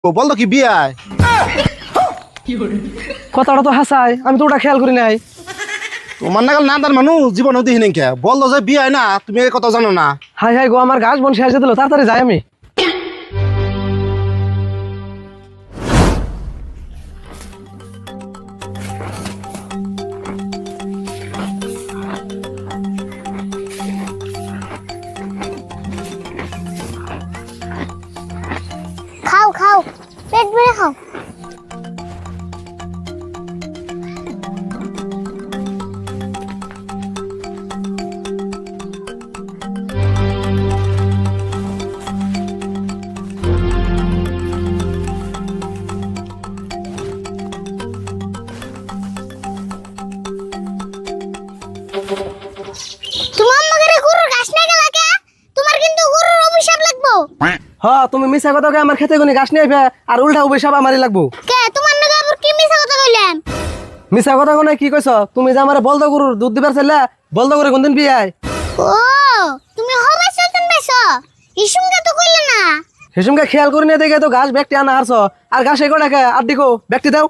ও বল তো কি বিয়ায় কথাটা তো হাসাই, আমি তো ওটা খেয়াল করি নাই। তোমার নাগাল না তার মানুষ জীবনেও দেখি নাকি বললো যে বিয়ায় না, তুমি এই কথা জানো না? হাই হাই গো, আমার গাছ বন শেষ হয়ে দিল, তাড়াতাড়ি যাই আমি। খাও খাও, পেট ভরে খাও। তোমার আমাকে গরুর ঘাস না গেলা কে? তোমার কিন্তু গরুর অভিশাপ লাগবো। তুমি মিছা কথা কয়ে আমার খেতে গুনি গাছ নিয়ে আইবে, আর উল্টা অভিশাপ আমারই লাগবো। কে তোমার নাকি আবার কি মিছা কথা কইলাম? মিছা কথা কোনে কি কইছ? তুমি যে আমারে বলদ গরুর দুধ দিবার চাইলা, বলদ গরু কোনদিন বিয়ায়? ও তুমি হবে চলতেন বেশো, ইসুমকে তো কইলে না। হিসুমকে খেয়াল করে নিয়ে দেখে তো গাছ ব্যক্তি আনা হারছ, আর গাছ এগো ডাকে আড্ডিকো ব্যক্তি দাও।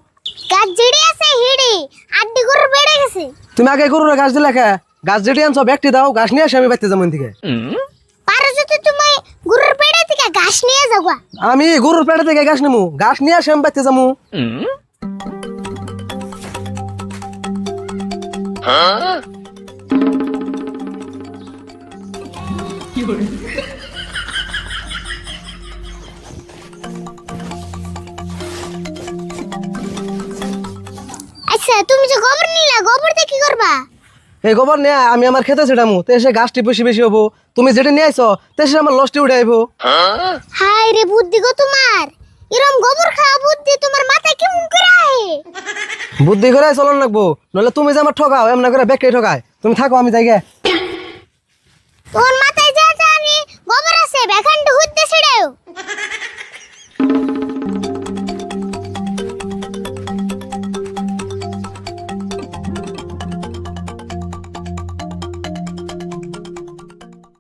গাছ জিড়ি আছে হিড়ি, আড্ডি গরু বেড়ে গেছে। তুমি আগে গরুর গাছ দিলে খা, গাছ যেটি আনছো ব্যক্তি দাও, গাছ নিয়ে আসে আমি বাইতে যাবো থেকে। পারো যদি তুমি গরুর পেড়ে থেকে ঘাস নিয়ে যাবা। আমি গরুর পেটে থেকে গাছ নেবো, গাছ নিয়ে আসে আমি বাইতে যাবো। আচ্ছা তুমি যে গোবর নিলা, গোবর দিয়ে কি করবা? এই গোবর নিয়ে আমি আমার খেতে ছেটামু, তো এসে গাছটি বেশি বেশি হবো। তুমি যেটা নিয়ে আইছো তো এসে আমার লসটি উঠে আইবো। হাই রে বুদ্ধি গো তোমার, এরম গোবর খাওয়া বুদ্ধি তোমার মাথায় কেমন করে আহে? বুদ্ধি করে চলন লাগবো, নইলে তুমি যে আমার ঠকাও এমন করে ব্যাগটাই ঠকায়। তুমি থাকো, আমি যাই গে। তোমার মাথায় যা জানি গোবর আছে বেখান